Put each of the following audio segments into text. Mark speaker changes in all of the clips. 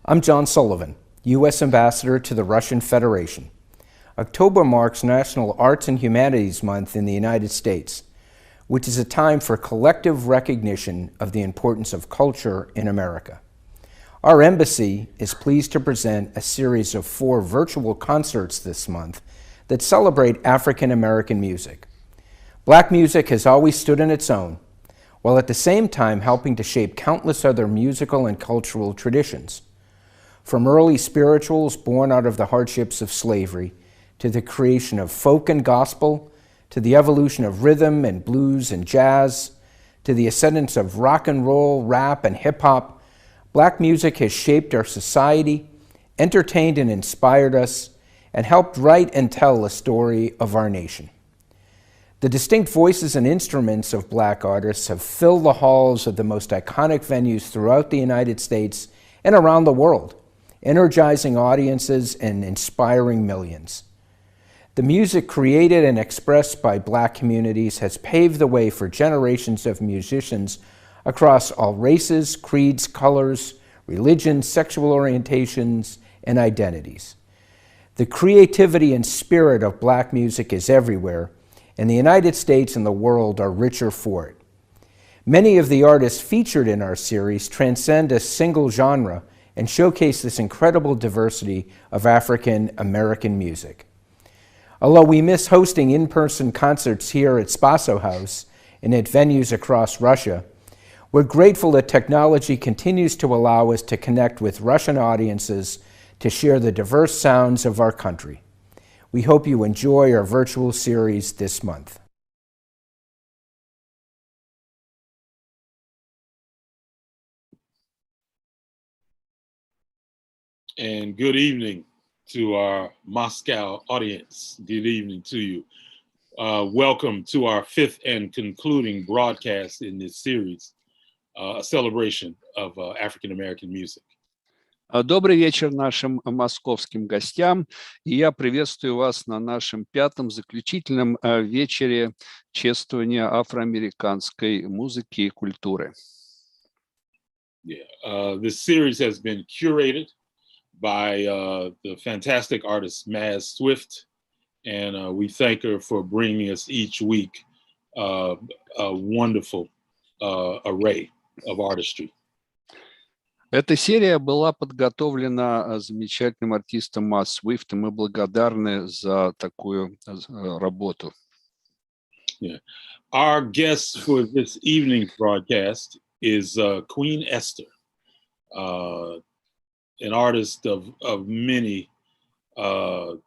Speaker 1: I'm John Sullivan, U.S. Ambassador to the Russian Federation. October marks National Arts and Humanities Month in the United States, which is a time for collective recognition of the importance of culture in America. Our embassy is pleased to present a series of 4 virtual concerts this month that celebrate African American music. Black music has always stood on its own, while at the same time helping to shape countless other musical and cultural traditions. From early spirituals born out of the hardships of slavery, to the creation of folk and gospel, to the evolution of rhythm and blues and jazz, to the ascendance of rock and roll, rap, and hip-hop, Black music has shaped our society, entertained and inspired us, and helped write and tell a story of our nation. The distinct voices and instruments of Black artists have filled the halls of the most iconic venues throughout the United States and around the world, energizing audiences and inspiring millions. The music created and expressed by Black communities has paved the way for generations of musicians across all races, creeds, colors, religions, sexual orientations, and identities. The creativity and spirit of Black music is everywhere, and the United States and the world are richer for it. Many of the artists featured in our series transcend a single genre and showcase this incredible diversity of African American music. Although we miss hosting in-person concerts here at Spaso House and at venues across Russia, we're grateful that technology continues to allow us to connect with Russian audiences to share the diverse sounds of our country. We hope you enjoy our virtual series this month.
Speaker 2: And good evening to our Moscow audience. Good evening to you. Welcome to our 5th and concluding broadcast in this series, a celebration of African American music.
Speaker 3: Добрый вечер нашим московским гостям, и я приветствую вас на нашем 5-м заключительном вечере чествования афроамериканской музыки и культуры.
Speaker 2: This series has been curated by the fantastic artist Mazz Swift, and we thank her for bringing us each week a wonderful array of artistry.
Speaker 3: Эта серия была подготовлена замечательным артистом Mazz Swift, и мы благодарны за такую работу.
Speaker 2: Our guest for this evening's broadcast is Queen Esther, an artist of many, of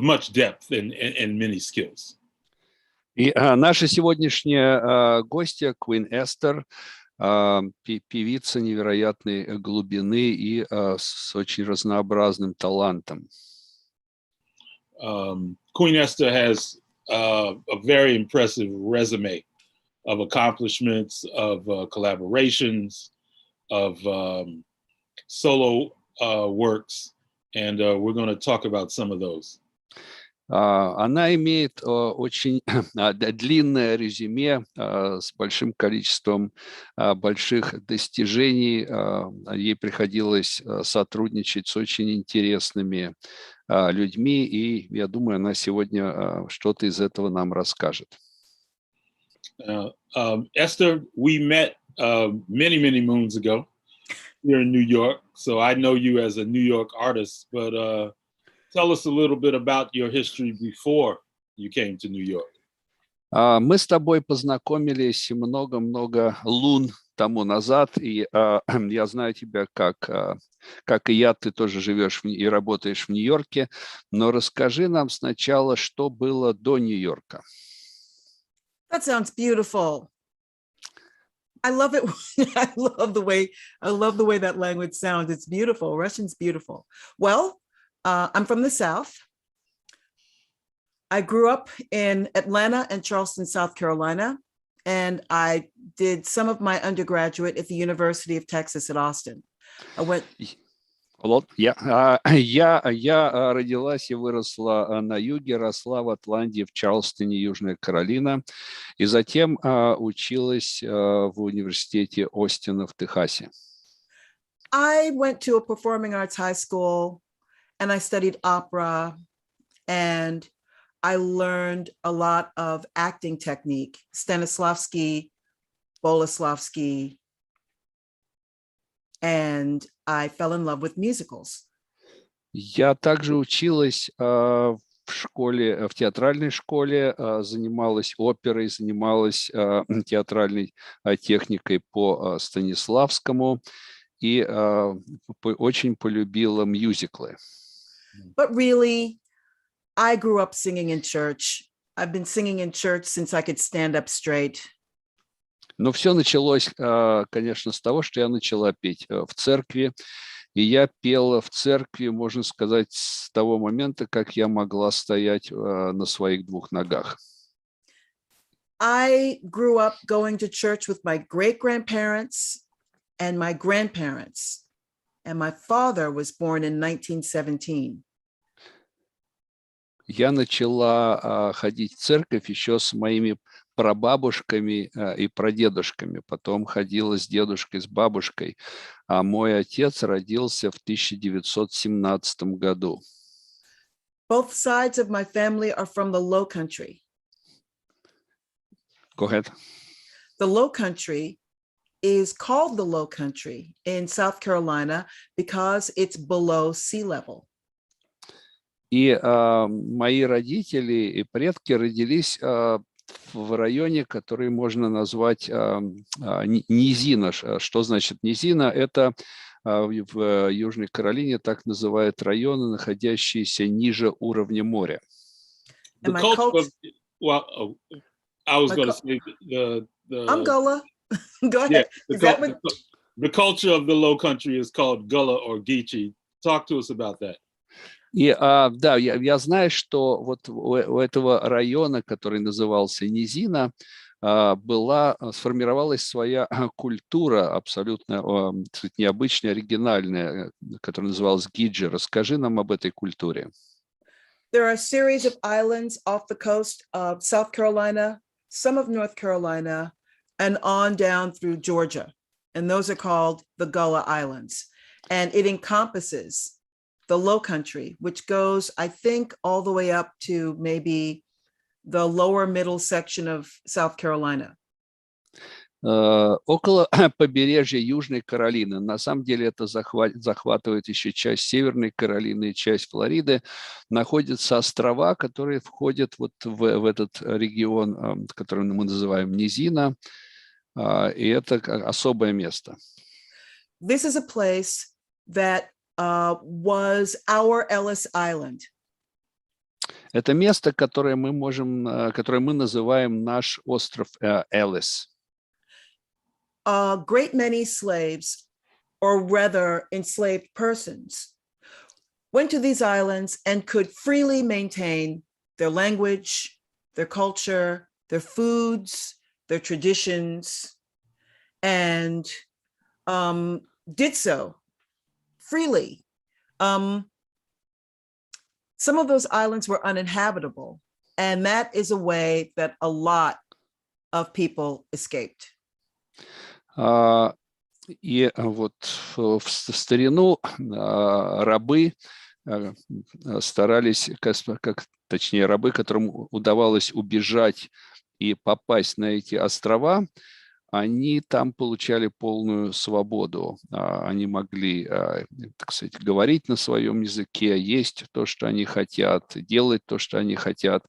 Speaker 2: much depth and many skills.
Speaker 3: И наша сегодняшняя гостья, Queen Esther, певица невероятной глубины и с очень разнообразным талантом.
Speaker 2: Queen Esther has a very impressive resume of accomplishments, of collaborations, of solo works, and we're going to talk about some of those.
Speaker 3: Она имеет очень длинное резюме с большим количеством больших достижений. Ей приходилось сотрудничать с очень интересными людьми, и я думаю, она сегодня что-то из этого нам расскажет.
Speaker 2: Esther, we met many moons ago here in New York, so I know you as a New York artist, but tell us a little bit about your history before you came to New York.
Speaker 3: Мы с тобой познакомились много-много лун тому назад, и я знаю тебя как и я, ты тоже живешь и работаешь в Нью-Йорке, но расскажи нам сначала, что было до Нью-Йорка.
Speaker 4: That sounds beautiful. I love it. I love the way that language sounds. It's beautiful. Russian's beautiful. Well, I'm from the South. I grew up in Atlanta and Charleston, South Carolina, and I did some of my undergraduate at the University of Texas at Austin. I went.
Speaker 3: Я родилась и выросла на юге, росла в Атланте, в Чарльстоне, Южная Каролина, и затем училась в университете Остина в Техасе.
Speaker 4: I went to a performing arts high school and I studied opera, and I learned a lot of acting technique, Stanislavski, Boleslavsky, and I fell in love with musicals.
Speaker 3: Я также училась в школе, в театральной школе, занималась оперой, занималась театральной техникой по Станиславскому и очень полюбила мюзиклы.
Speaker 4: But really, I grew up singing in church. I've been singing in church since I could stand up straight.
Speaker 3: Но все началось, конечно, с того, что я начала петь в церкви. И я пела в церкви, можно сказать, с того момента, как я могла стоять на своих двух ногах.
Speaker 4: I grew up going to church with my great-grandparents and my grandparents. And my father was born in 1917.
Speaker 3: Я начала ходить в церковь еще с моими прабабушками и прадедушками. Потом ходила с дедушкой, с бабушкой. А мой отец родился в 1917 году.
Speaker 4: Both sides of my family are from the Low Country.
Speaker 3: Go ahead.
Speaker 4: The Low Country is called the Low Country in South Carolina because it's below sea level.
Speaker 3: И мои родители и предки родились в районе, который можно назвать низина. Что значит низина? Это в Южной Каролине так называют районы, находящиеся ниже уровня моря.
Speaker 4: And I'm Gullah. Go ahead.
Speaker 2: Yeah, the culture of the Low Country is called Gullah or Geechee. Talk to us about that.
Speaker 3: И да, я знаю, что вот у этого района, который назывался Низина, сформировалась своя культура абсолютно необычная, оригинальная, которая называлась Гиджи. Расскажи нам об этой культуре.
Speaker 4: There are a series of islands off the coast of South Carolina, some of North Carolina, and on down through Georgia. And those are called the Gullah Islands. And it encompasses the Low Country, which goes, I think, all the way up to maybe the lower middle section of South Carolina.
Speaker 3: Около побережья Южной Каролины. На самом деле это захватывает еще часть Северной Каролины и часть Флориды. Находятся острова, которые входят вот в этот регион, который мы называем Низина. И это особое место.
Speaker 4: This is a place that was our Ellis Island.
Speaker 3: Это место, которое мы называем наш остров Эллис.
Speaker 4: A great many slaves, or rather enslaved persons, went to these islands and could freely maintain their language, their culture, their foods, their traditions, and did so freely. Some of those islands were uninhabitable, and that is a way that a lot of people escaped.
Speaker 3: И вот в старину рабы старались, точнее рабы, которым удавалось убежать и попасть на эти острова, они там получали полную свободу. Они могли, так сказать, говорить на своем языке, есть то, что они хотят, делать то, что они хотят.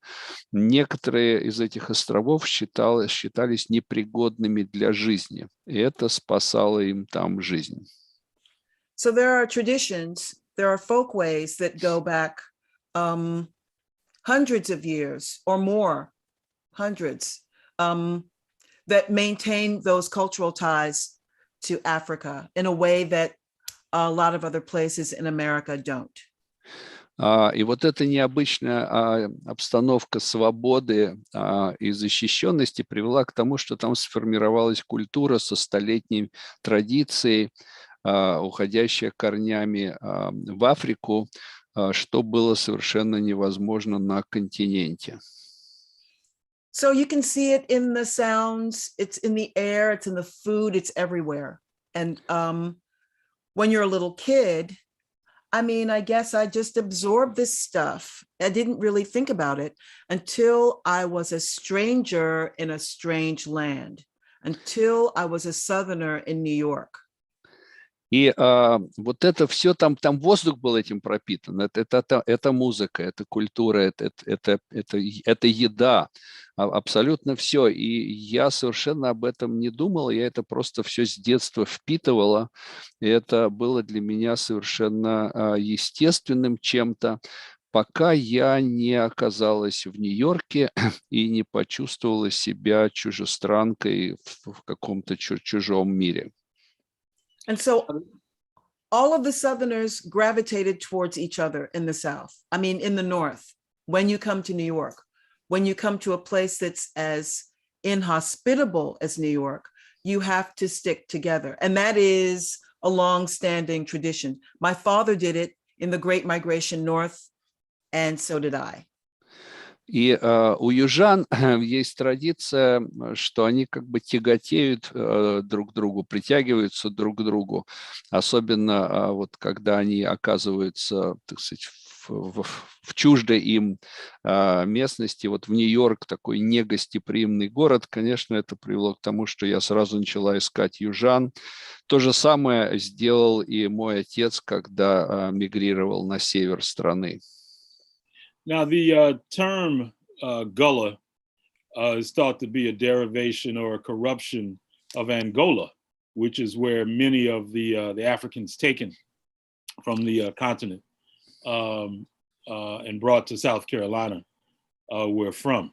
Speaker 3: Некоторые из этих островов считались непригодными для жизни, и это спасало им там жизнь.
Speaker 4: So there are traditions, there are folkways that go back hundreds of years or more, hundreds, that maintain those cultural ties to Africa in a way that a lot of other places in America don't.
Speaker 3: И вот эта необычная обстановка свободы и защищенности привела к тому, что там сформировалась культура со столетней традицией, уходящая корнями в Африку, что было совершенно невозможно на континенте.
Speaker 4: So you can see it in the sounds, it's in the air, it's in the food, it's everywhere. And when you're a little kid, I mean, I guess I just absorbed this stuff. I didn't really think about it until I was a stranger in a strange land, until I was a Southerner in New York.
Speaker 3: И вот это все, там воздух был этим пропитан. Это музыка, это культура, это еда, абсолютно все. И я совершенно об этом не думал, я это просто все с детства впитывала. И это было для меня совершенно естественным чем-то, пока я не оказалась в Нью-Йорке и не почувствовала себя чужестранкой в каком-то чужом мире.
Speaker 4: And so all of the Southerners gravitated towards each other in the South. I mean, in the North, when you come to New York, when you come to a place that's as inhospitable as New York, you have to stick together. And that is a long-standing tradition. My father did it in the Great Migration North, and so did I.
Speaker 3: И у южан есть традиция, что они как бы тяготеют друг к другу, притягиваются друг к другу, особенно вот когда они оказываются, так сказать, в чуждой им местности. Вот в Нью-Йорк, такой негостеприимный город, конечно, это привело к тому, что я сразу начала искать южан. То же самое сделал и мой отец, когда мигрировал на север страны.
Speaker 2: Now, the term Gullah is thought to be a derivation or a corruption of Angola, which is where many of the Africans taken from the continent and brought to South Carolina were from.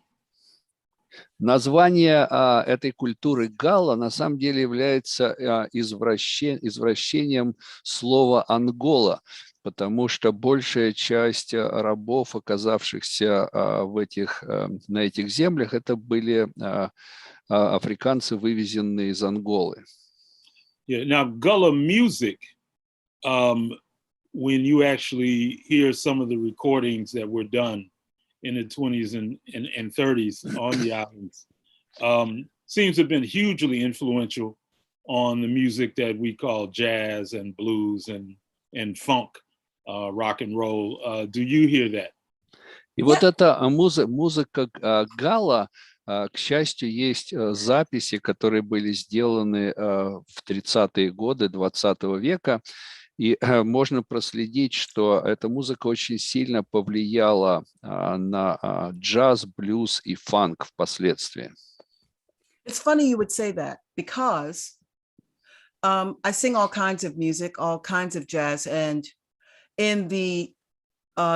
Speaker 3: Название этой культуры галла на самом деле является извращением слова «Ангола», потому что большая часть рабов, оказавшихся на этих землях, это были африканцы, вывезенные из Анголы.
Speaker 2: Yeah, now Gullah music, when you actually hear some of the recordings that were done in the 20s and 30s on the islands, seems to have been hugely influential on the music that we call jazz and blues and funk. Rock and roll. Do you hear that?
Speaker 3: И вот эта музыка галла, к счастью, есть записи, которые были сделаны в 30-е годы 20 века, и можно проследить, что эта музыка очень сильно повлияла на джаз, блюз и фанк впоследствии.
Speaker 4: It's funny you would say that because I sing all kinds of music, all kinds of jazz, and in the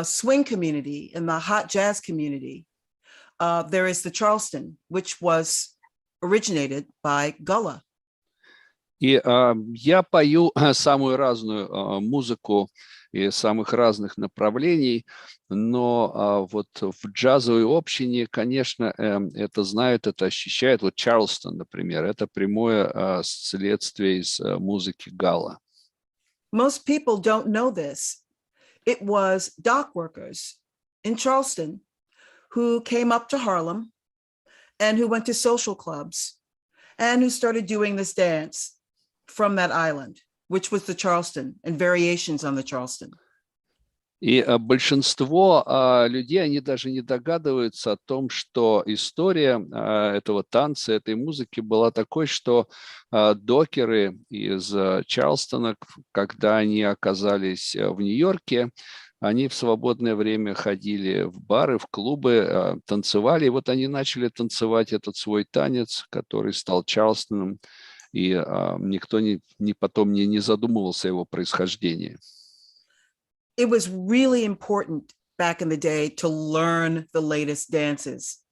Speaker 4: swing community, in the hot jazz community, there is the Charleston, which was originated by Gullah.
Speaker 3: И я пою самую разную музыку из самых разных направлений, но вот в джазовой общине, конечно, это знают, это ощущают. Вот Чарльстон, например, это прямое следствие из музыки галла.
Speaker 4: Most people don't know this. It was dock workers in Charleston who came up to Harlem and who went to social clubs and who started doing this dance from that island, which was the Charleston and variations on the Charleston.
Speaker 3: И большинство людей, они даже не догадываются о том, что история этого танца, этой музыки была такой, что докеры из Чарльстона, когда они оказались в Нью-Йорке, они в свободное время ходили в бары, в клубы, танцевали. И вот они начали танцевать этот свой танец, который стал Чарльстоном, и никто потом не задумывался о его происхождении.
Speaker 4: It was really important back in the day to learn the latest dances.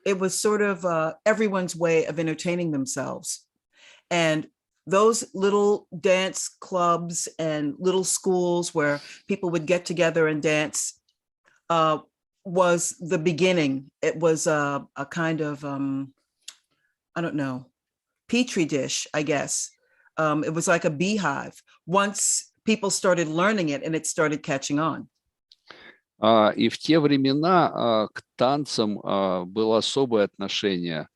Speaker 4: It was sort of everyone's way of entertaining themselves. And those little dance clubs and little schools where people would get together and dance was the beginning. It was a kind of, I don't know, petri dish, I guess. It was like a beehive. Once people started learning it and it started catching on.
Speaker 3: И в те времена к танцам было особое отношение.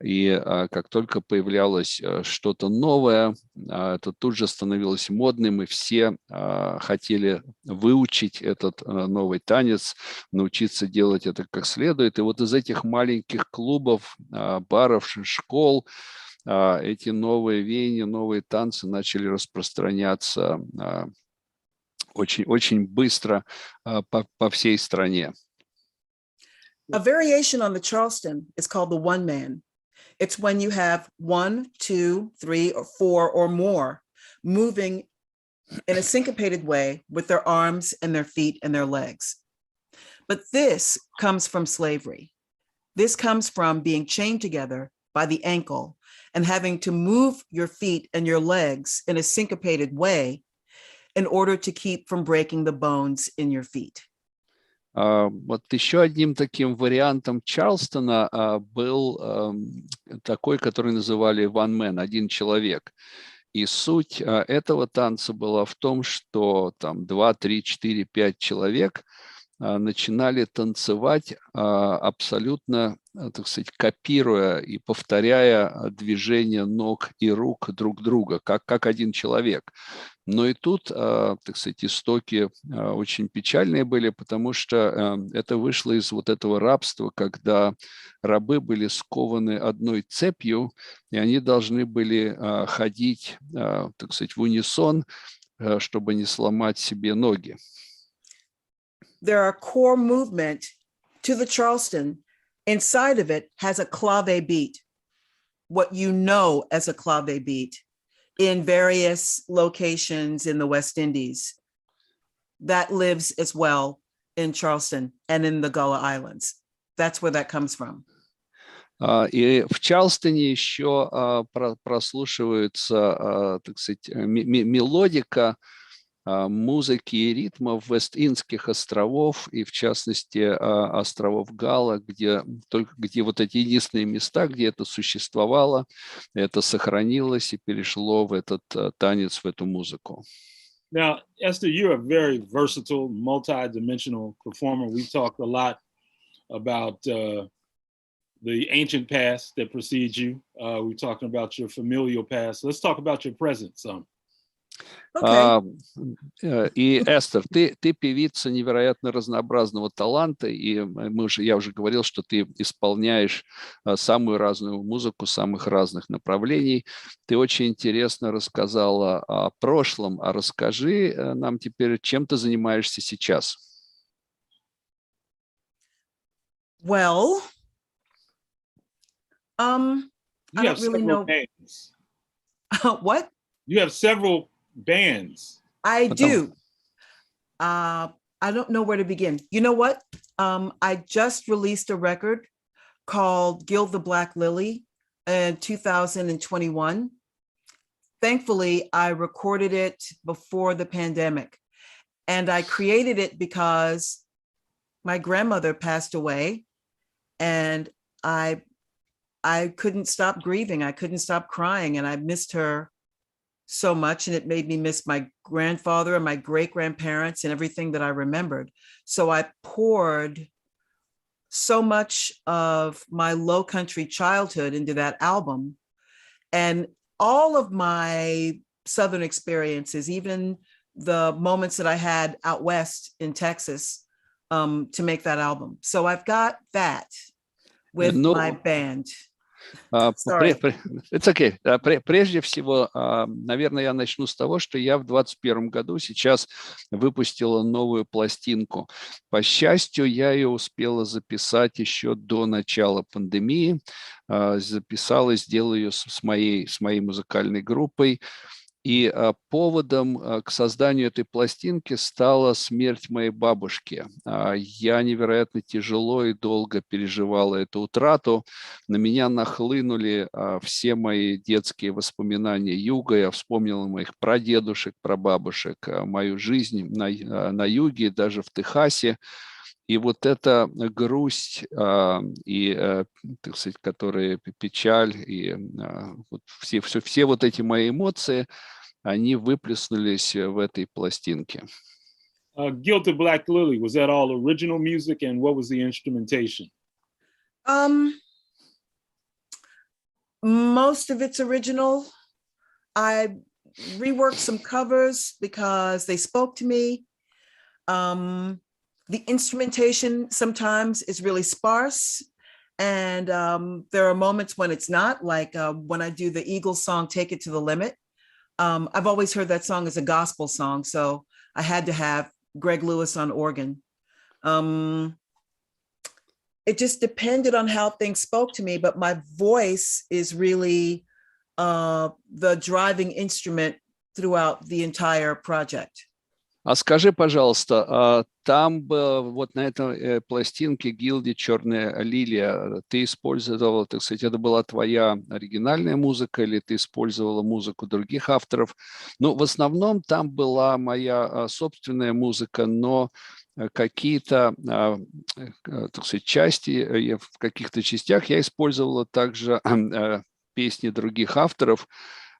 Speaker 3: И как только появлялось что-то новое, это тут же становилось модным, и все хотели выучить этот новый танец, научиться делать это как следует. И вот из этих маленьких клубов, баров, школ эти новые веяния, новые танцы начали распространяться очень быстро по всей стране.
Speaker 4: A variation on the Charleston is called the one man. It's when you have 1, 2, 3, or 4 or more moving in a syncopated way with their arms and their feet and their legs. But this comes from slavery. This comes from being chained together by the ankle and having to move your feet and your legs in a syncopated way in order to keep from breaking the bones in your feet.
Speaker 3: Вот еще одним таким вариантом Чарльстона был такой, который называли one man, один человек. И суть этого танца была в том, что там 2, 3, 4, 5 человек начинали танцевать абсолютно, так сказать, копируя и повторяя движения ног и рук друг друга, как один человек. Но и тут, так сказать, истоки очень печальные были, потому что это вышло из вот этого рабства, когда рабы были скованы одной цепью, и они должны были ходить, так сказать, в унисон, чтобы не сломать себе ноги.
Speaker 4: There are core movement to the Charleston. Inside of it has a clave beat, what you know as a clave beat in various locations in the West Indies. That lives as well in Charleston and in the Gullah Islands. That's where that comes from.
Speaker 3: И в Чарльстоне еще прослушивается, так сказать, мелодика музыки и ритмов Вест-Индских островов, и в частности островов Галла, где вот эти единственные места, где это существовало, это сохранилось и перешло в этот танец, в эту музыку.
Speaker 2: Now, Esther, you're a very versatile, multi-dimensional performer. We've talked a lot about the ancient past that precedes you. We're talking about your familial past. Let's talk about your present some.
Speaker 4: Okay.
Speaker 3: И, Эстер, ты певица невероятно разнообразного таланта, и я уже говорил, что ты исполняешь самую разную музыку самых разных направлений. Ты очень интересно рассказала о прошлом, а расскажи нам теперь, чем ты занимаешься сейчас.
Speaker 4: Well, I
Speaker 2: You have
Speaker 4: don't really
Speaker 2: several
Speaker 4: know.
Speaker 2: bands.
Speaker 4: What?
Speaker 2: You have several bands.
Speaker 4: I do. I don't know where to begin. You know what? I just released a record called Gild The Black Lily in 2021. Thankfully, I recorded it before the pandemic, and I created it because my grandmother passed away, and I couldn't stop grieving. I couldn't stop crying, and I missed her so much, and it made me miss my grandfather and my great-grandparents and everything that I remembered. So I poured so much of my low country childhood into that album, and all of my Southern experiences, even the moments that I had out west in Texas, to make that album. So I've got that with my band.
Speaker 3: It's okay. Прежде всего, наверное, я начну с того, что я в 2021 году сейчас выпустила новую пластинку. По счастью, я ее успела записать еще до начала пандемии. Записала, сделала ее с моей музыкальной группой. И поводом к созданию этой пластинки стала смерть моей бабушки. Я невероятно тяжело и долго переживала эту утрату. На меня нахлынули все мои детские воспоминания юга. Я вспомнила моих прадедушек, прабабушек, мою жизнь на юге, даже в Техасе. И вот эта грусть и, так сказать, которые печаль и вот все вот эти мои эмоции, они выплеснулись в этой пластинке.
Speaker 2: Gild The Black Lily, was that all original music, and what was the instrumentation?
Speaker 4: Most of it's original. I reworked some covers because they spoke to me. The instrumentation sometimes is really sparse. And there are moments when it's not, like when I do the Eagles song, Take It to the Limit. I've always heard that song as a gospel song, so I had to have Greg Lewis on organ. It just depended on how things spoke to me, but my voice is really the driving instrument throughout the entire project.
Speaker 3: А скажи, пожалуйста, там вот на этой пластинке Гилде «Черная лилия» ты использовала, так сказать, это была твоя оригинальная музыка или ты использовала музыку других авторов? Ну, в основном там была моя собственная музыка, но какие-то, так сказать, части, в каких-то частях я использовала также песни других авторов,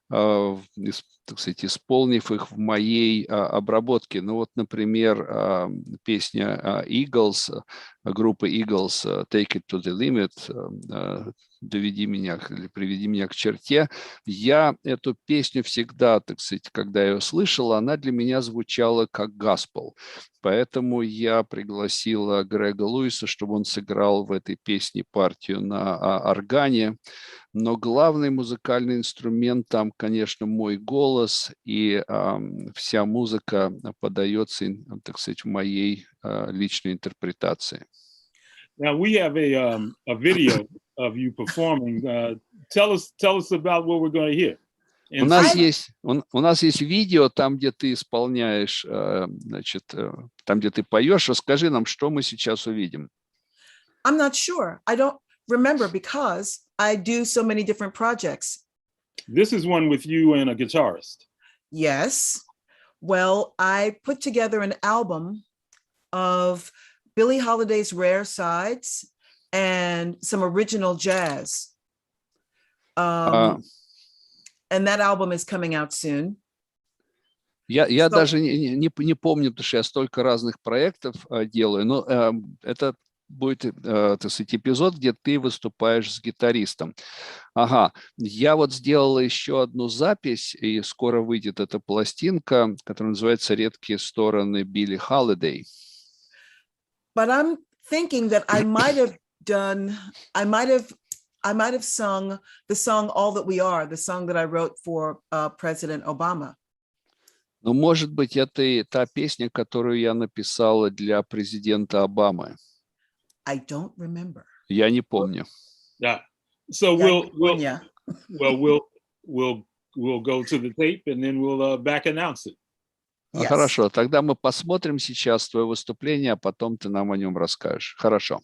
Speaker 3: так сказать, исполнив их в моей обработке. Ну вот, например, песня Eagles, группы Eagles «Take It to the Limit», «Доведи меня или приведи меня к черте». Я эту песню всегда, так сказать, когда я ее слышала, она для меня звучала как госпел. Поэтому я пригласила Грега Луиса, чтобы он сыграл в этой песне партию на органе. Но главный музыкальный инструмент там, конечно, мой голос, и вся музыка подается, так сказать, в моей личной интерпретации.
Speaker 2: Now we have a video of you performing. Tell us about what we're going to hear.
Speaker 3: У нас есть видео, там, где ты исполняешь, значит, там, где ты поешь. Расскажи нам, что мы сейчас увидим.
Speaker 4: I'm not sure. I don't remember because I do so many different projects.
Speaker 2: This is one with you and a guitarist.
Speaker 4: Yes. Well, I put together an album of Billie Holiday's rare sides and some original jazz. And that album is coming out soon.
Speaker 3: Я даже не помню, потому что я столько разных проектов делаю, но это будет, так сказать, эпизод, где ты выступаешь с гитаристом. Ага, я вот сделала еще одну запись, и скоро выйдет эта пластинка, которая называется «Редкие стороны Билли Холидей».
Speaker 4: But I'm thinking that I might have sung the song All That We Are, the song that I wrote for President Obama.
Speaker 3: Ну, может быть, это и та песня, которую я написала для президента Обамы.
Speaker 4: I don't remember.
Speaker 3: Я не помню.
Speaker 2: Yeah. So we'll go to the tape and then we'll back announce it.
Speaker 4: Yes.
Speaker 3: Хорошо, тогда мы посмотрим сейчас твое выступление, а потом ты нам о нем расскажешь. Хорошо.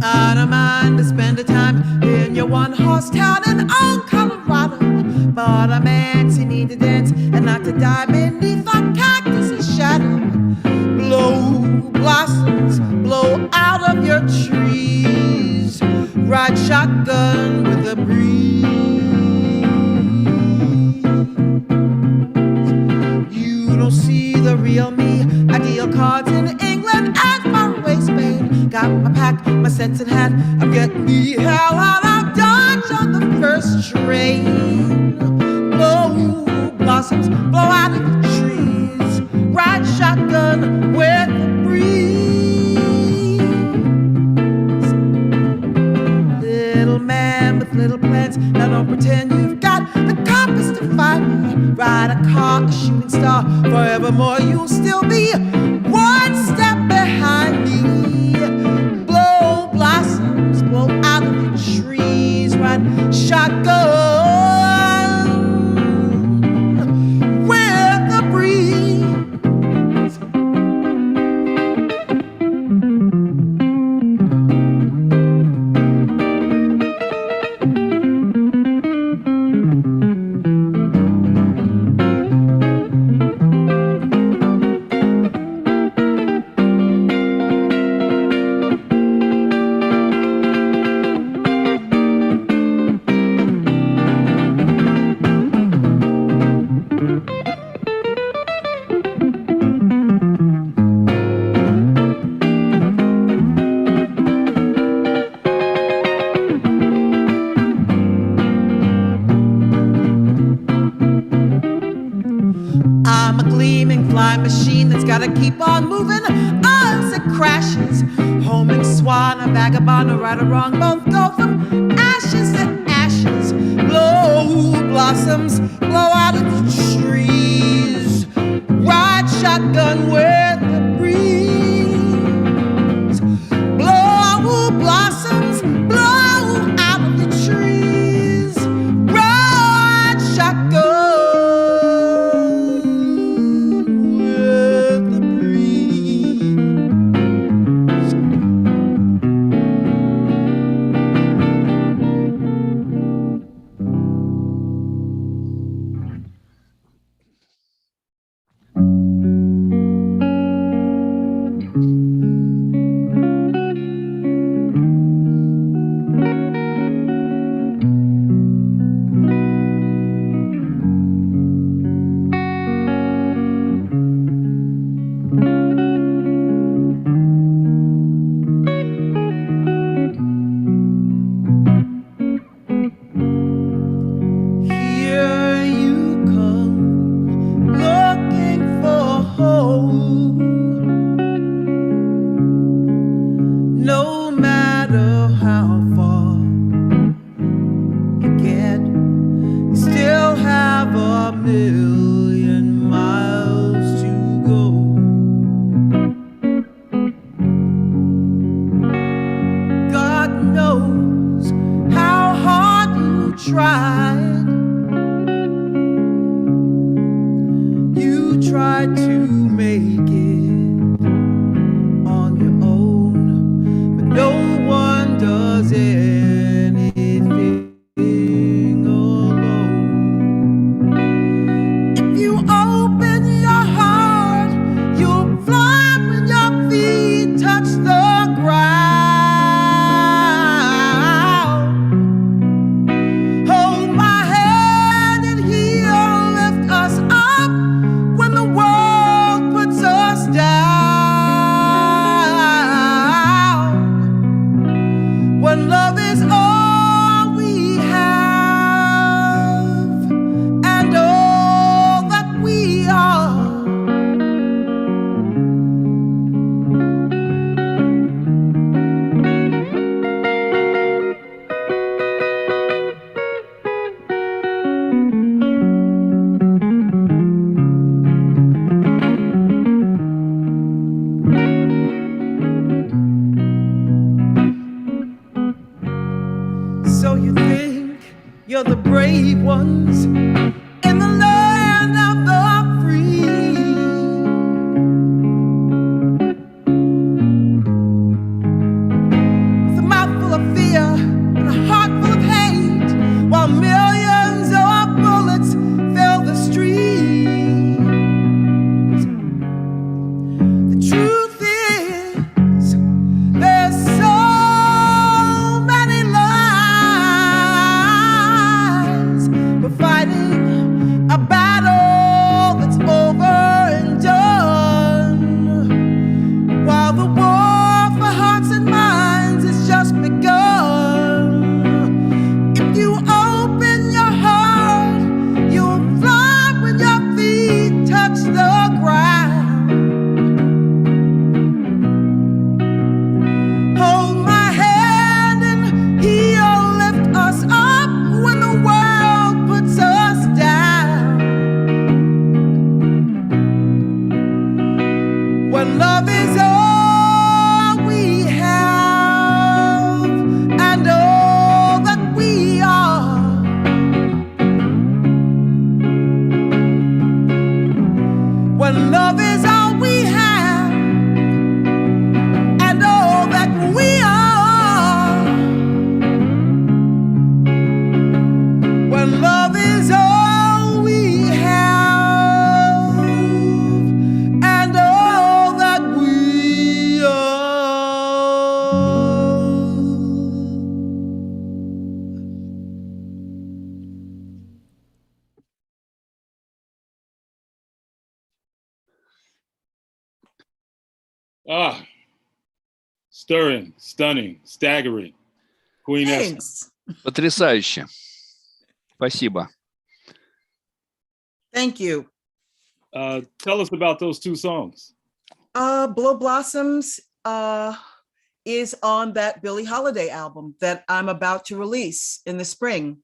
Speaker 4: I don't mind to spend a time in your one-horse town in old Colorado, but a man you need to dance and not to die beneath a cactus's shadow. Blow blossoms, blow out of your trees, ride shotgun with the breeze. You don't see the real me. I deal cards in England and far away Spain. Got my pack, my Stetson hat. I'm getting the hell out of Dodge on the first train. Blow blossoms, blow out of the trees, ride shotgun with the breeze. Little man with little plans, now don't pretend you've got the compass to find me. Ride a car, a shooting star, forevermore you'll still be one step behind me. Blow blossoms, blow out of the trees, ride shotgun with the breeze. I'm a gleaming flying machine that's gotta keep on moving as it crashes. Homing swan, a vagabond, a right or wrong, both go from ashes to ashes. Blow blossoms, blow out of the trees. Ride shotgun with the breeze. Blow blossoms, blow out of the trees. Ride shotgun with the breeze. Here you come, looking for home. No matter how far you get, you still have a million miles to go. God knows how hard you tried. You tried to make it on your own, but no one does anything alone. If you open your heart, you'll fly when your feet touch the ground. Hold my hand and he'll lift us up when the world puts us down. When love is all we have and all that we are. So you think you're the brave ones in the land of the free. With a mouth full of fear and a heart full of hate, while millions of bullets fill the streets. The truth is, there's so many lies. We're fighting a battle that's over and done, while the war for hearts and minds has just begun. If you open your heart, you'll fly when your feet touch the ground. Hold my hand and he'll lift us up when the world puts us down. When love is all we have and all that we are. When love is all we have and all that we are. When love is all we have and all that we are.
Speaker 2: Ah, stirring, stunning, staggering. Queen Esther.
Speaker 4: Thanks.
Speaker 3: Потрясающе. Спасибо.
Speaker 4: Thank you.
Speaker 2: Tell us about those two songs.
Speaker 4: Blow Blossoms is on that Billie Holiday album that I'm about to release in the spring.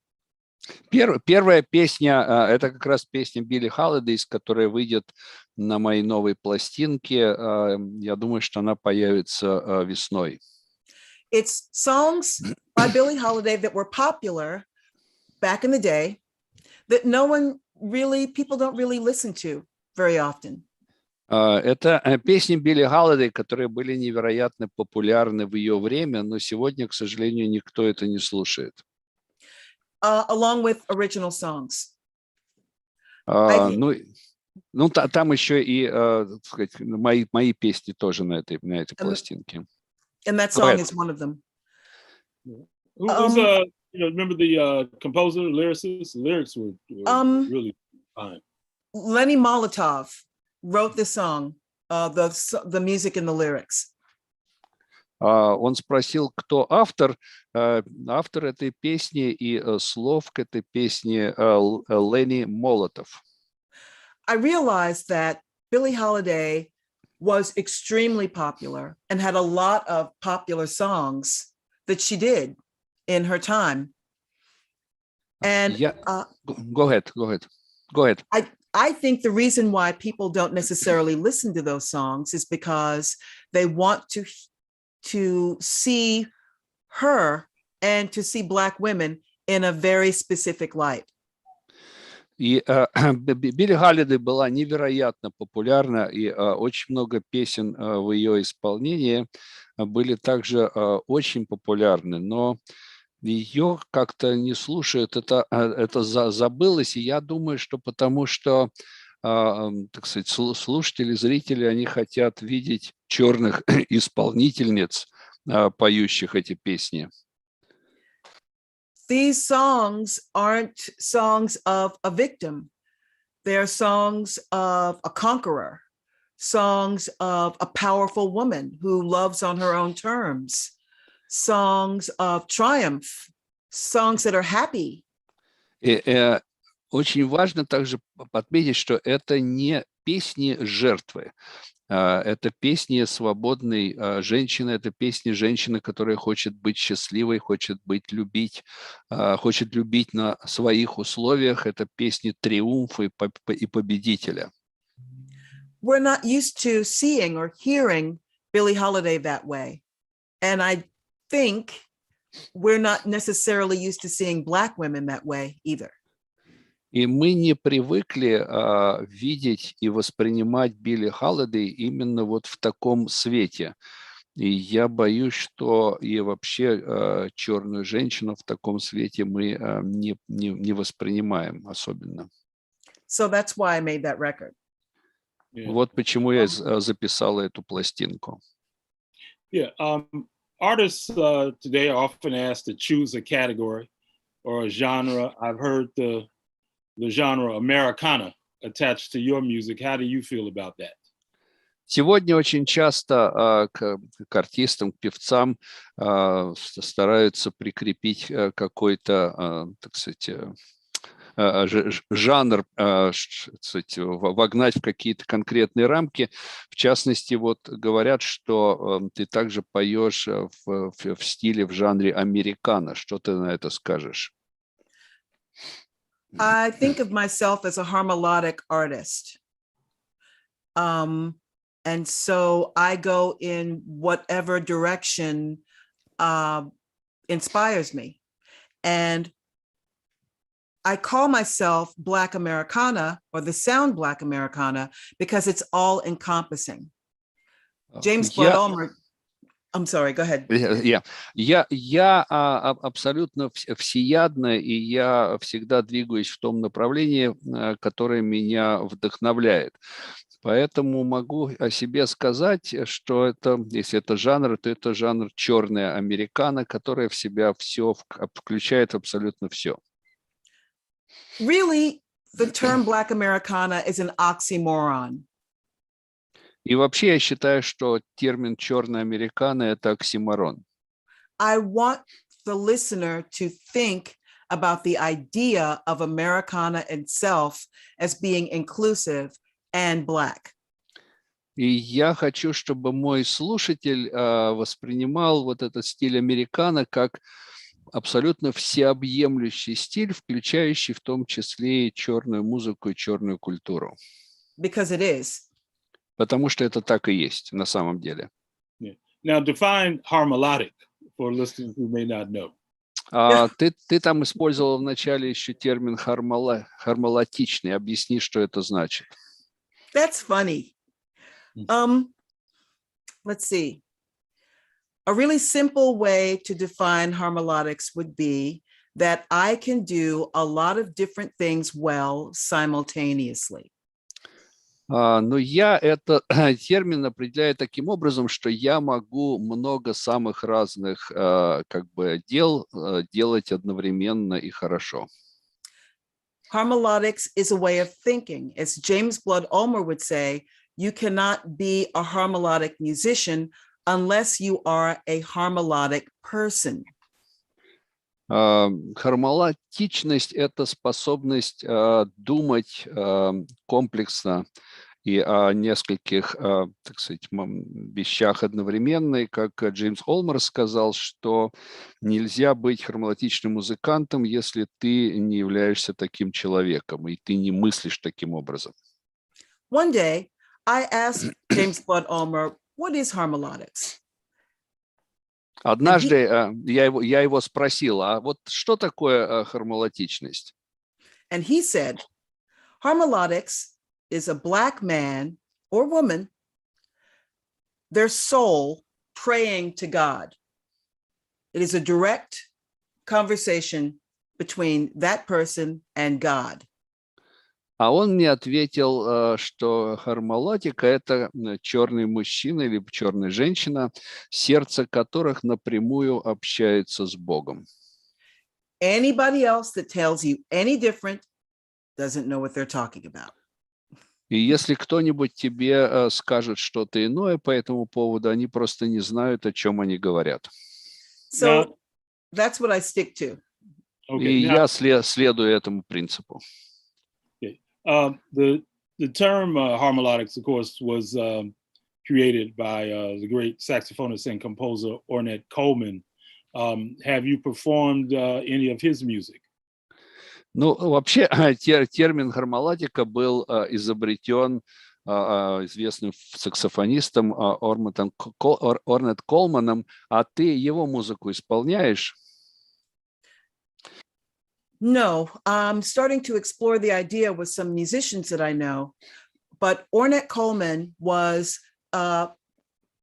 Speaker 3: Первая песня – это как раз песня Билли Холидей, которая выйдет на моей новой пластинке. Я думаю, что она появится весной.
Speaker 4: It's songs by Billie Holiday that were popular back in the day that people don't really listen to very often.
Speaker 3: Это песни Билли Холидей, которые были невероятно популярны в ее время, но сегодня, к сожалению, никто это не слушает.
Speaker 4: Along with original songs.
Speaker 3: Там еще и, так сказать, мои песни тоже на этой пластинке.
Speaker 4: And that song is one of them.
Speaker 2: Who's remember the composer, lyricist? The lyrics were really fine.
Speaker 4: Lenny Molotov wrote the song, the music and the lyrics.
Speaker 3: Он спросил, кто автор. Автор этой песни и слов к этой песне Ленни Молотов.
Speaker 4: I realized that Billie Holiday was extremely popular and had a lot of popular songs that she did in her time. And
Speaker 3: go ahead.
Speaker 4: I think the reason why people don't necessarily listen to those songs is because they want to see her and to see Black women in a very specific light.
Speaker 3: И Билли Холидей была невероятно популярна, и очень много песен в ее исполнении были также очень популярны, но ее как-то не слушают, это забылось, и я думаю, что потому что, так сказать, слушатели, зрители, они хотят видеть черных исполнительниц, поющих эти песни.
Speaker 4: These songs aren't songs of a victim. They're songs of a conqueror, songs of a powerful woman who loves on her own terms, songs of triumph, songs that are happy.
Speaker 3: Очень важно также отметить, что это не песни жертвы. Это песни свободной женщины, это песни женщины, которая хочет быть счастливой, хочет любить на своих условиях. Это песни триумфа и победителя.
Speaker 4: We're not used to seeing or hearing Billie Holiday that way. And I think we're not necessarily used to seeing Black women that way either.
Speaker 3: И мы не привыкли видеть и воспринимать Билли Холидей именно вот в таком свете. И я боюсь, что и вообще черную женщину в таком свете мы не воспринимаем особенно.
Speaker 4: So that's why I made that record.
Speaker 3: Вот почему я записала эту пластинку.
Speaker 2: Yeah, artists today are often asked to choose a category or a genre. I've heard the genre Americana attached to your music. How do you feel about that?
Speaker 3: Сегодня очень часто к артистам, к певцам стараются прикрепить какой-то, так сказать, жанр, вогнать в какие-то конкретные рамки. В частности, вот говорят, что ты также поешь в стиле, в жанре американо. Что ты на это скажешь?
Speaker 4: I think of myself as a harmonic artist. And so I go in whatever direction inspires me. And I call myself Black Americana, or the sound Black Americana, because it's all encompassing. James Blood-Ulmer. I'm sorry, go ahead.
Speaker 3: Я абсолютно всеядна, и я всегда двигаюсь в том направлении, которое меня вдохновляет. Поэтому могу о себе сказать, что это, если это жанр, то это жанр черная американо, которая в себя все включает абсолютно все.
Speaker 4: Really, the term Black Americana is an oxymoron.
Speaker 3: И вообще я считаю, что термин «черная американо» — это оксиморон.
Speaker 4: I want the listener to think about the idea of Americana itself as being inclusive and black.
Speaker 3: И я хочу, чтобы мой слушатель воспринимал вот этот стиль американо как абсолютно всеобъемлющий стиль, включающий в том числе и черную музыку и черную культуру.
Speaker 4: Because it is.
Speaker 3: Потому что это так и есть на самом деле.
Speaker 2: Yeah. Now define harmonic for listeners who may not know.
Speaker 3: Ты там использовал в начале еще термин хармолатичный. Объясни, что это значит.
Speaker 4: That's funny. Let's see. A really simple way to define harmonics would be that I can do a lot of different things well simultaneously.
Speaker 3: Но я этот термин определяю таким образом, что я могу много самых разных как бы дел делать одновременно и хорошо.
Speaker 4: Harmonics is a way of thinking. As James Blood Ulmer would say, you cannot be a harmonic musician unless you are a harmonic person.
Speaker 3: Хармолатичность – это способность думать комплексно и о нескольких, так сказать, вещах одновременно. И как Джеймс Олмер сказал, что нельзя быть хармолатичным музыкантом, если ты не являешься таким человеком, и ты не мыслишь таким образом.
Speaker 4: One day, I asked James Blood Ulmer, what is harmonics?
Speaker 3: Однажды я его спросил, а вот что такое хармолатичность?
Speaker 4: And he said, harmonics is a black man or woman, their soul praying to God. It is a direct conversation between that person and God.
Speaker 3: А он мне ответил, что хармолатика – это черный мужчина или черная женщина, сердце которых напрямую общается с Богом.
Speaker 4: Anybody else that tells you any different doesn't know what they're talking about.
Speaker 3: И если кто-нибудь тебе скажет что-то иное по этому поводу, они просто не знают, о чем они говорят.
Speaker 4: So that's what I stick to.
Speaker 3: И я следую этому принципу.
Speaker 2: The term harmonics, of course, was created by the great saxophonist and composer Ornette Coleman. Have you performed any of his music?
Speaker 3: Ну, вообще, термин хармолатика был изобретен известным саксофонистом Орнет Колманом. А ты его музыку исполняешь?
Speaker 4: No, I'm starting to explore the idea with some musicians that I know, but Ornette Coleman was the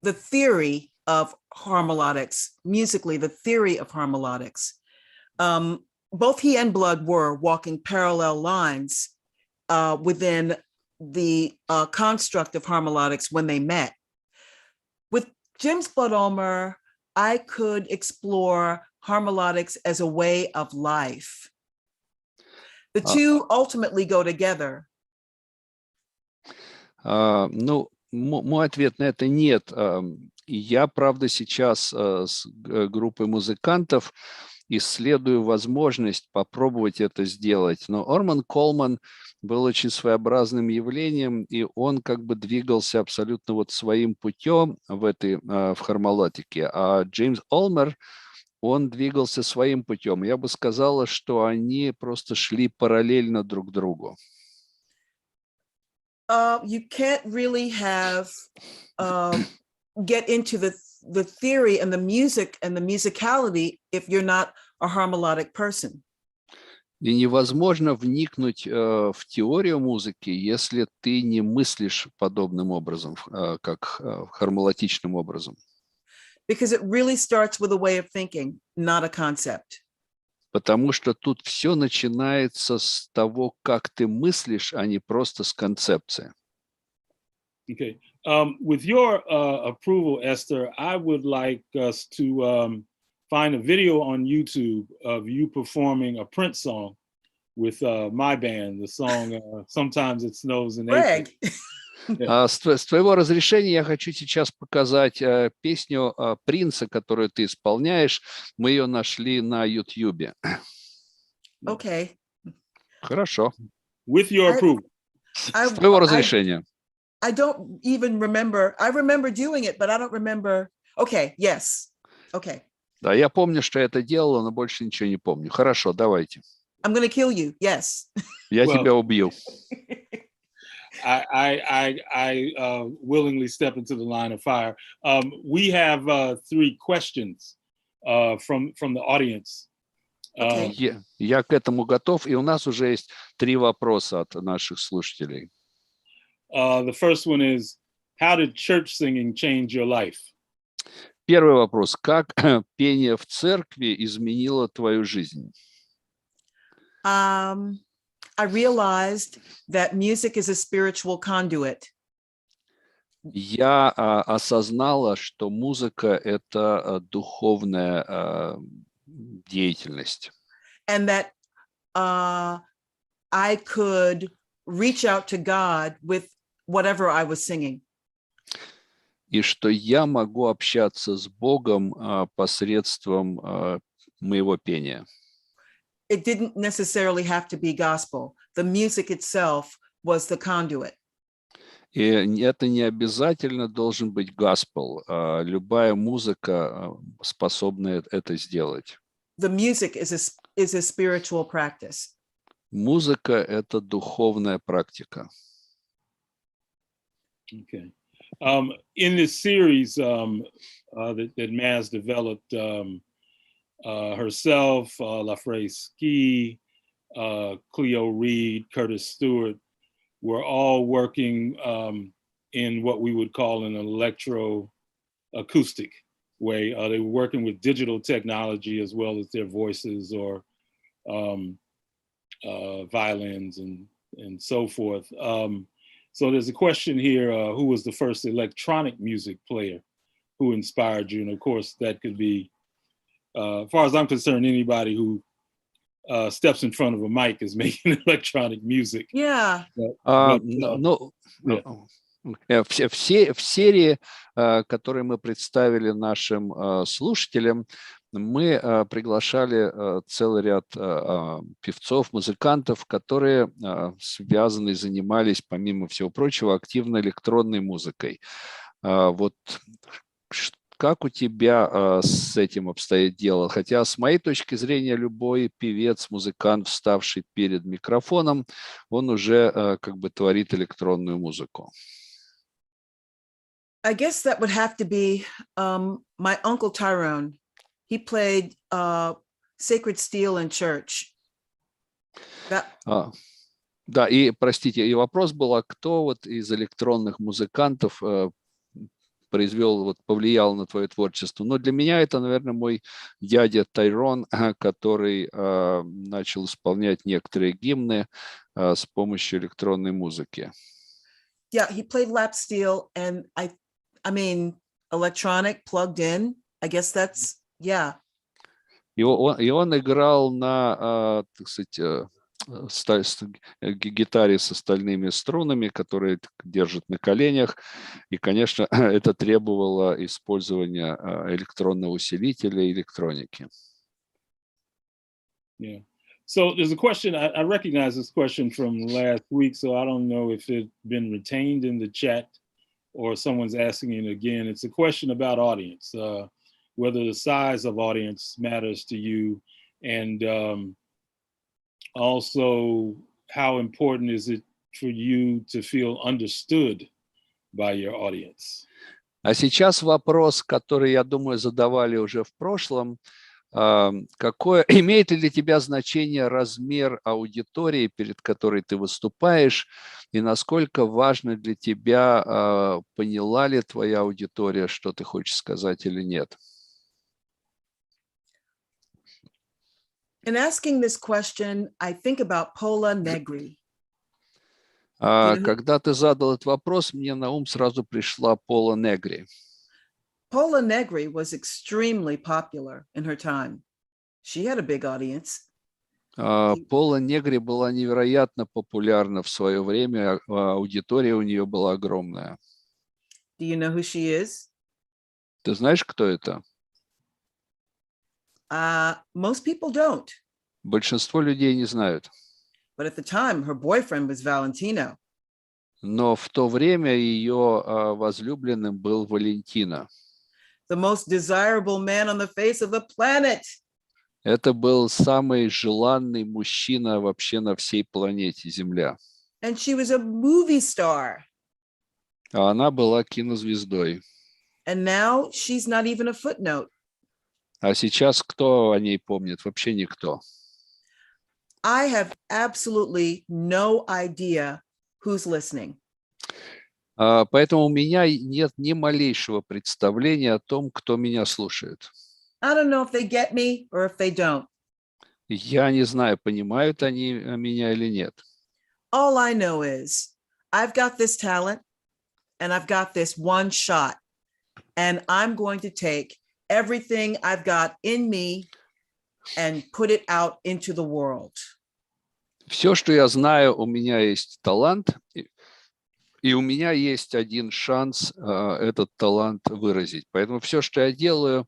Speaker 4: theory of harmonics, musically, the theory of harmonics. Both he and Blood were walking parallel lines within the construct of harmonics when they met. With James Blood Ulmer, I could explore harmonics as a way of life. The two ultimately go together.
Speaker 3: Ну, мой ответ на это нет. Я, правда, сейчас с группой музыкантов исследую возможность попробовать это сделать. Но Орман Колман был очень своеобразным явлением, и он как бы двигался абсолютно вот своим путем в хармолатике. А Джеймс Олмер, он двигался своим путем. Я бы сказала, что они просто шли параллельно друг другу.
Speaker 4: You can't really get into the theory and the music and the musicality if you're not a harmonic person.
Speaker 3: И невозможно вникнуть в теорию музыки, если ты не мыслишь подобным образом, как хармоничным образом.
Speaker 4: Because it really starts with a way of thinking, not a concept.
Speaker 3: Потому что тут все начинается с того, как ты мыслишь, а не просто с концепции.
Speaker 2: Okay. With your approval, Esther, I would like us to find a video on YouTube of you performing a Prince song with my band, the song Sometimes It Snows in April.
Speaker 4: Greg.
Speaker 3: С твоего разрешения я хочу сейчас показать песню Принца, которую ты исполняешь. Мы ее нашли на YouTube.
Speaker 4: Okay.
Speaker 3: Хорошо.
Speaker 2: With your approval.
Speaker 3: С твоего разрешения.
Speaker 4: I don't even remember. I remember doing it, but I don't remember. Okay, yes. Okay.
Speaker 3: Да, я помню, что я это делала, но больше ничего не помню. Хорошо, давайте.
Speaker 4: I'm going to kill you. Yes.
Speaker 3: Я тебя убью.
Speaker 2: I willingly step into the line of fire. We have 3 questions from the audience.
Speaker 4: Okay.
Speaker 3: Я к этому готов, и у нас уже есть 3 вопроса от наших слушателей.
Speaker 2: The first one is, how did church singing change your life?
Speaker 3: Первый вопрос. Как пение в церкви изменило твою жизнь?
Speaker 4: I realized that music is a spiritual conduit.
Speaker 3: Я осознала, что музыка — это духовная деятельность.
Speaker 4: And that I could reach out to God with whatever I was singing.
Speaker 3: И что я могу общаться с Богом посредством моего пения.
Speaker 4: It didn't necessarily have to be gospel. The music itself was the conduit.
Speaker 3: И это не обязательно должен быть gospel. Любая музыка способна это сделать.
Speaker 4: The music is a spiritual practice.
Speaker 3: Музыка — это духовная практика.
Speaker 2: Okay. In this series that Mazz developed herself, LaFrae Ski, Cleo Reed, Curtis Stewart, were all working in what we would call an electroacoustic way. They were working with digital technology as well as their voices or violins and so forth. So there's a question here, who was the first electronic music player who inspired you? And of course, that could be, as far as I'm concerned, anybody who steps in front of a mic is making electronic music.
Speaker 4: Yeah.
Speaker 3: В серии, которые мы представили нашим слушателям, мы приглашали целый ряд певцов, музыкантов, которые связаны и занимались, помимо всего прочего, активно электронной музыкой. Вот как у тебя с этим обстоит дело? Хотя, с моей точки зрения, любой певец, музыкант, вставший перед микрофоном, он уже как бы творит электронную музыку.
Speaker 4: I guess that would have to be my uncle Tyrone. He played sacred steel in church.
Speaker 3: Да, и, простите, и вопрос был, а кто вот из электронных музыкантов повлиял на твое творчество? Но для меня это, наверное, мой дядя Тайрон, который начал исполнять некоторые гимны с помощью электронной музыки.
Speaker 4: Yeah, he played lap steel, and I mean, electronic plugged in. I guess that's, yeah.
Speaker 3: И он играл на, так сказать, гитаре с остальными струнами, которые держат на коленях. И, конечно, это требовало использования электронного усилителя и электроники.
Speaker 2: Yeah. So there's a question, I recognize this question from last week, so I don't know if it's been retained in the chat or someone's asking it again. It's a question about audience, whether the size of audience matters to you, and also how important is it for you to feel understood by your audience?
Speaker 3: А сейчас вопрос, который, я думаю, задавали уже в прошлом. Имеет ли для тебя значение размер аудитории, перед которой ты выступаешь, и насколько важно для тебя, поняла ли твоя аудитория, что ты хочешь сказать или нет?
Speaker 4: In asking this question, I think about Pola Negri.
Speaker 3: Когда ты задал этот вопрос, мне на ум сразу пришла Пола Негри.
Speaker 4: Pola Negri was extremely popular in her time. She had a big audience.
Speaker 3: Пола Негри была невероятно популярна в свое время, аудитория у нее была огромная.
Speaker 4: Do you know who she is?
Speaker 3: Ты знаешь, кто это?
Speaker 4: Most people don't.
Speaker 3: Большинство людей не знают.
Speaker 4: But at the time, her boyfriend was Valentino.
Speaker 3: Но в то время ее возлюбленным был Валентино.
Speaker 4: the most desirable man on the face of the planet.
Speaker 3: Это был самый желанный мужчина вообще на всей планете Земля.
Speaker 4: And she was a movie star.
Speaker 3: А она была кинозвездой.
Speaker 4: And now she's not even a footnote.
Speaker 3: А сейчас кто о ней помнит? Вообще никто.
Speaker 4: I have absolutely no idea who's listening.
Speaker 3: Поэтому у меня нет ни малейшего представления о том, кто меня слушает.
Speaker 4: I don't know if they get me or if they don't.
Speaker 3: Я не знаю, понимают они меня или нет.
Speaker 4: All I know is I've got this talent and I've got this one shot, and I'm going to take everything I've got in me and put it out into the world.
Speaker 3: Все, что я знаю, у меня есть талант, и у меня есть один шанс этот талант выразить. Поэтому все, что я делаю,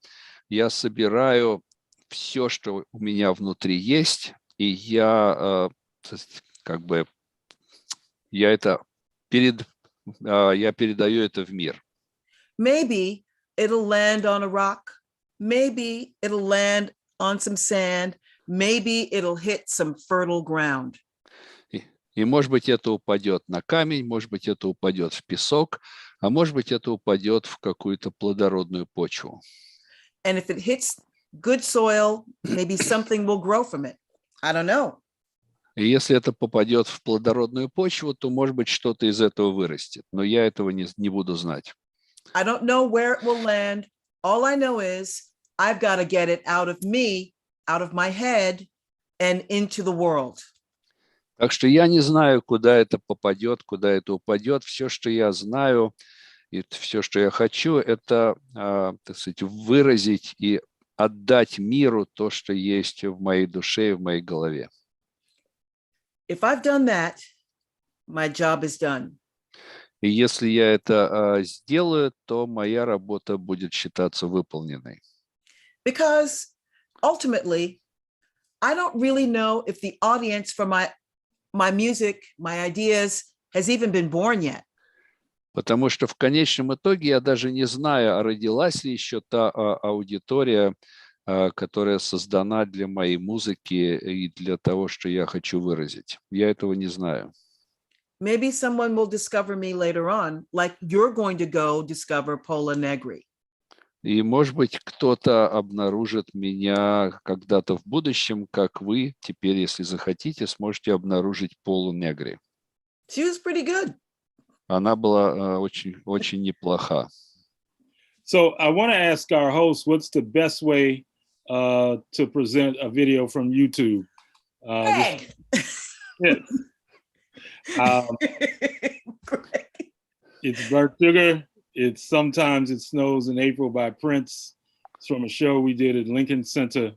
Speaker 3: я собираю все, что у меня внутри есть, и я передаю это в мир.
Speaker 4: Maybe it'll land on a rock. Maybe it'll land on some sand. Maybe it'll hit some fertile ground.
Speaker 3: И, может быть, это упадет на камень, может быть, это упадет в песок, а может быть, это упадет в какую-то плодородную почву.
Speaker 4: And if it hits good soil, maybe something will grow from it. I don't know.
Speaker 3: И если это попадет в плодородную почву, то, может быть, что-то из этого вырастет. Но я этого не буду знать.
Speaker 4: I don't know where it will land. All I know is I've got to get it out of me, out of my head, and into the world.
Speaker 3: Так что я не знаю, куда это попадет, куда это упадет. Все, что я знаю, и все, что я хочу, это, так сказать, выразить и отдать миру то, что есть в моей душе и в моей голове.
Speaker 4: If I've done that, my job is done.
Speaker 3: И если я это сделаю, то моя работа будет считаться выполненной.
Speaker 4: Because ultimately, I don't really know if the audience for my music, my ideas has even been born yet.
Speaker 3: Потому что в конечном итоге я даже не знаю, родилась ли еще та аудитория, которая создана для моей музыки и для того, что я хочу выразить. Я этого не знаю.
Speaker 4: Maybe someone will discover me later on, like you're going to go discover Pola Negri.
Speaker 3: И, может быть, кто-то обнаружит меня когда-то в будущем, как вы теперь, если захотите, сможете обнаружить Полу Негри.
Speaker 4: She was pretty good.
Speaker 3: Она была очень, очень неплоха.
Speaker 2: So I want to ask our host, what's the best way to present a video from YouTube?
Speaker 4: Greg.
Speaker 2: Yes.
Speaker 4: Greg.
Speaker 2: It's Burnt Sugar. It's Sometimes It Snows in April by Prince. It's from a show we did at Lincoln Center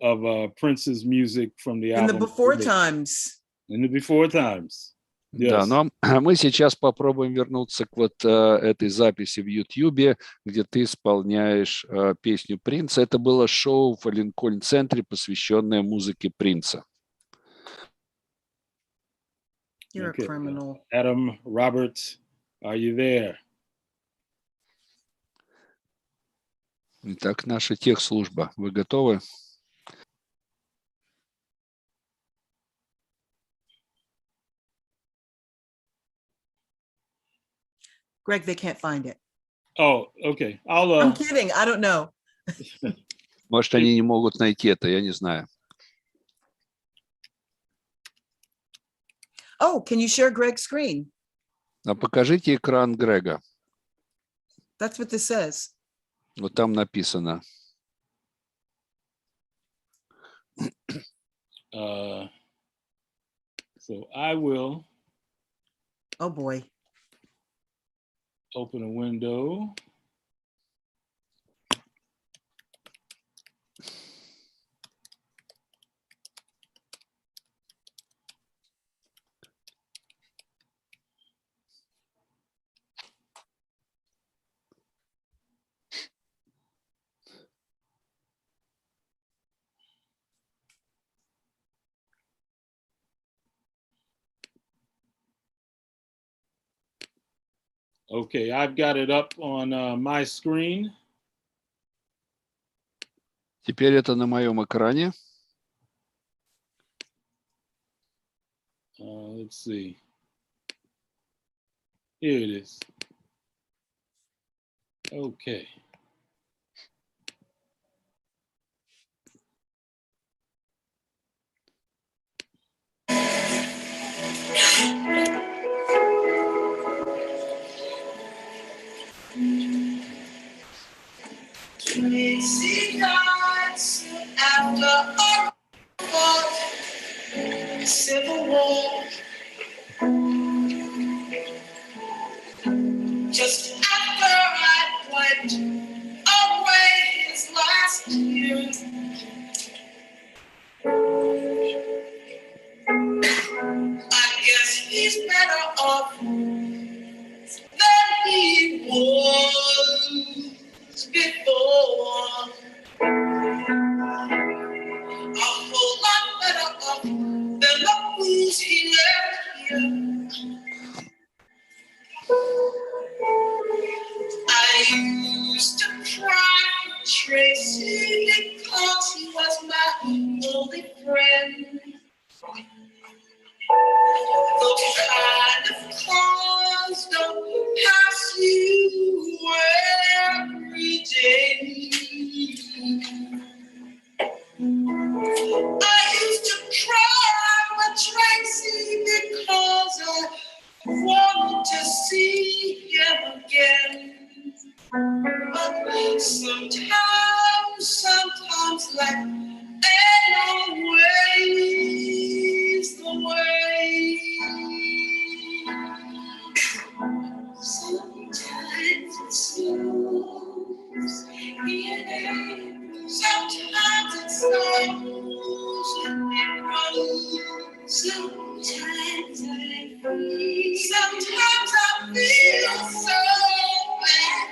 Speaker 2: of Prince's music from the album.
Speaker 4: In the before times.
Speaker 2: In the before times. Yes.
Speaker 3: Да, но мы сейчас попробуем вернуться к вот этой записи в YouTube, где ты исполняешь песню Принца. Это было шоу в Линкольн-центре, посвященное музыке Принца.
Speaker 4: You're a criminal.
Speaker 2: Adam, Robert, are you there?
Speaker 3: Итак, наша техслужба. Вы готовы?
Speaker 4: Greg, they can't find it.
Speaker 2: Oh, okay.
Speaker 4: I'm kidding. I don't know.
Speaker 3: Может, они не могут найти это, я не знаю.
Speaker 4: Oh, can you share Greg's screen?
Speaker 3: А покажите экран Грега.
Speaker 4: That's what this says.
Speaker 3: Вот там написано.
Speaker 2: So I will.
Speaker 4: Oh boy.
Speaker 2: Open a window. Okay, I've got it up on my screen.
Speaker 3: Теперь это на моем экране.
Speaker 2: Let's see. Here it is. Okay.
Speaker 5: Crazy nights after our civil war. Just after I wiped away his last year. I guess he's better off than he was before. A whole lot better off than the fools he left here. I used to cry for Tracy because he was my only friend. Those kind of cars don't pass you every day. I used to cry for Tracy because I wanted to see him again. But sometimes life ain't always the way. Sometimes it snows in April. Sometimes it snows in April. Sometimes I feel. Sometimes I feel so bad.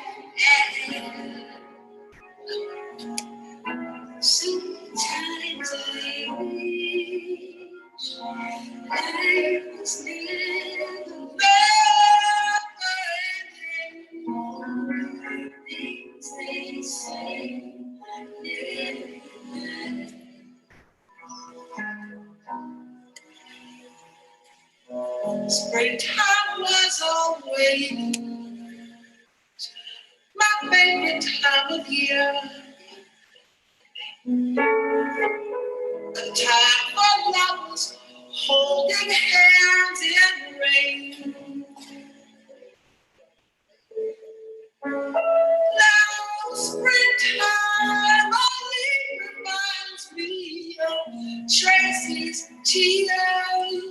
Speaker 5: Sometimes I wish I was never there. Things they say never. Springtime was always my favorite time of year. A time for lovers holding hands in rain. Now springtime only reminds me of Tracy's tears.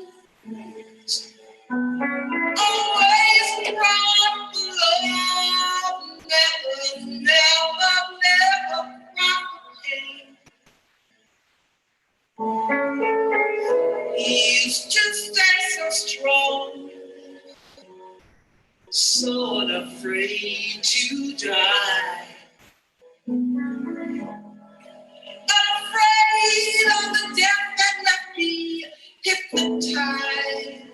Speaker 5: Always brought love, never brought pain. He used to stay so strong, so unafraid to die. Unafraid of the death that left me hypnotized.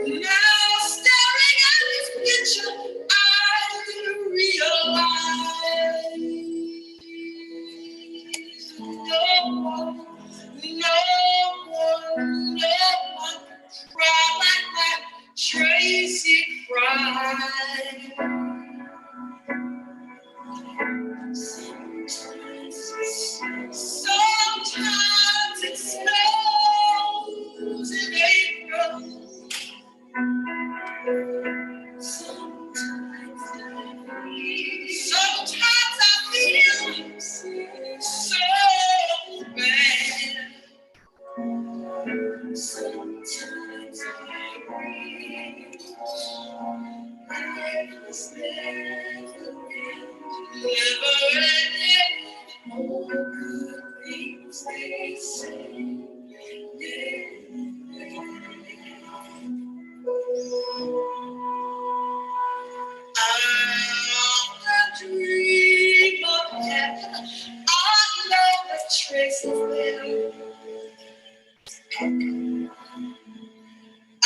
Speaker 5: Now staring at his picture, I realize no one could cry like that Tracy cried. Sometimes it snows in April. Sometimes I feel so bad. Sometimes I was never ending. All good things they say. I dream of heaven. I know the traces there. I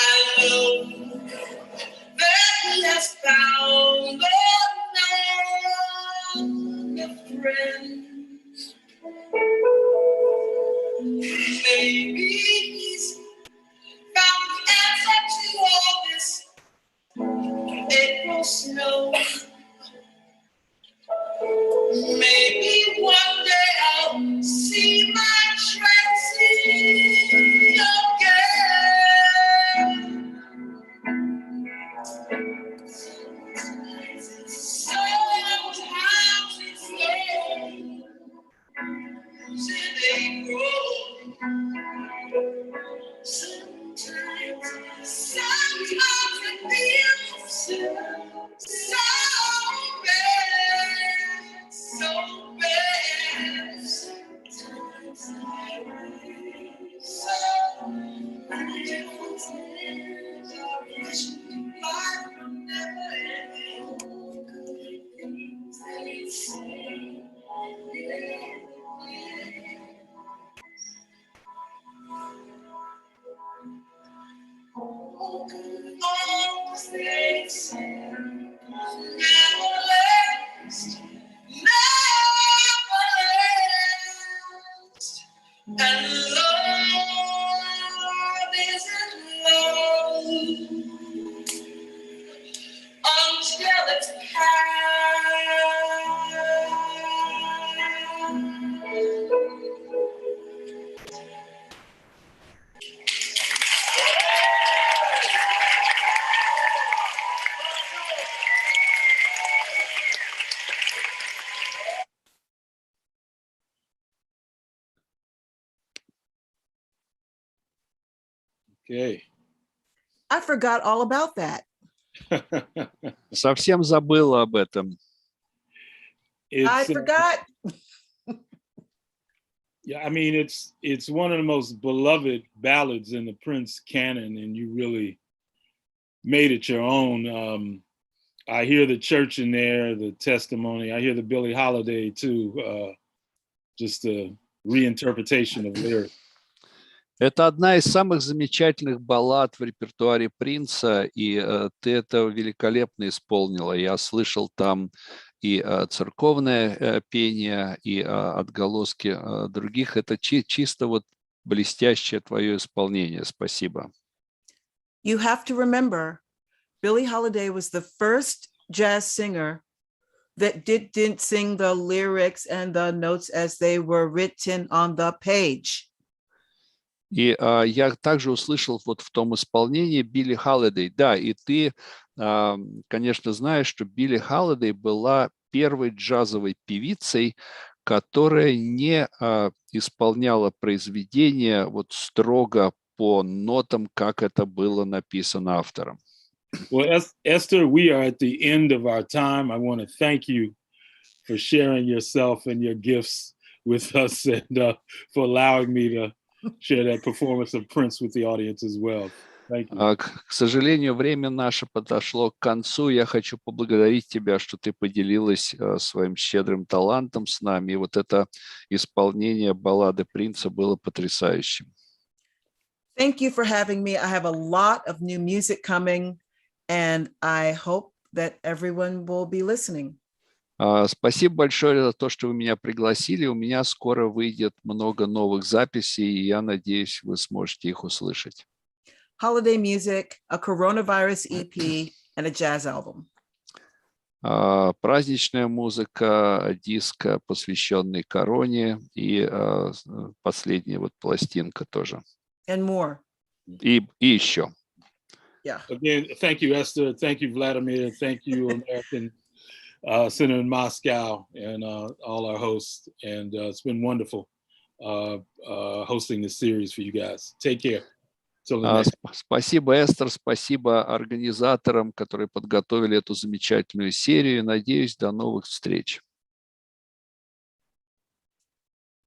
Speaker 5: Sometimes it feels so bad, so bad. Sometimes I worry so many different things. I wish I could never end good things they say. All they say never last, never last. And love isn't love until it's
Speaker 2: Okay.
Speaker 4: I forgot all about that.
Speaker 3: Совсем забыла об этом.
Speaker 4: I forgot.
Speaker 2: Yeah, I mean, it's one of the most beloved ballads in the Prince canon, and you really made it your own. I hear the church in there, the testimony. I hear the Billie Holiday too, just a reinterpretation of lyrics.
Speaker 3: Это одна из самых замечательных баллад в репертуаре Принца, и ты это великолепно исполнила. Я слышал там и церковное пение, и отголоски других. Это чисто вот блестящее твое исполнение. Спасибо.
Speaker 4: You have to remember, Billie Holiday was the first jazz singer that didn't sing the lyrics and the notes as they were written on the page.
Speaker 3: И я также услышал вот в том исполнении Билли Холидей. Да, и ты, конечно, знаешь, что Билли Холидей была первой джазовой певицей, которая не исполняла произведения вот строго по нотам, как это было написано автором.
Speaker 2: Well, Esther, we are at the end of our time. I want to thank you for sharing yourself and your gifts with us, and for allowing me to share that performance of Prince with the audience as well. Thank you.
Speaker 3: К сожалению, время наше подошло к концу. Я хочу поблагодарить тебя, что ты поделилась своим щедрым талантом с нами. И вот это исполнение баллады Принца было потрясающим.
Speaker 4: Thank you for having me. I have a lot of new music coming, and I hope that everyone will be listening.
Speaker 3: Спасибо большое за то, что вы меня пригласили. У меня скоро выйдет много новых записей, и я надеюсь, вы сможете их услышать.
Speaker 4: Holiday music, a coronavirus EP, and a jazz album.
Speaker 3: Праздничная музыка, диск, посвященный короне, и последняя вот пластинка тоже.
Speaker 4: And more.
Speaker 3: И еще.
Speaker 4: Yeah.
Speaker 2: Again, thank you, Esther. Thank you, Vladimir. Thank you, American Center in Moscow, and all our hosts. And it's been wonderful hosting this series for you guys. Take care.
Speaker 3: Спасибо, Эстер, спасибо организаторам, которые подготовили эту замечательную серию. Надеюсь, до новых встреч.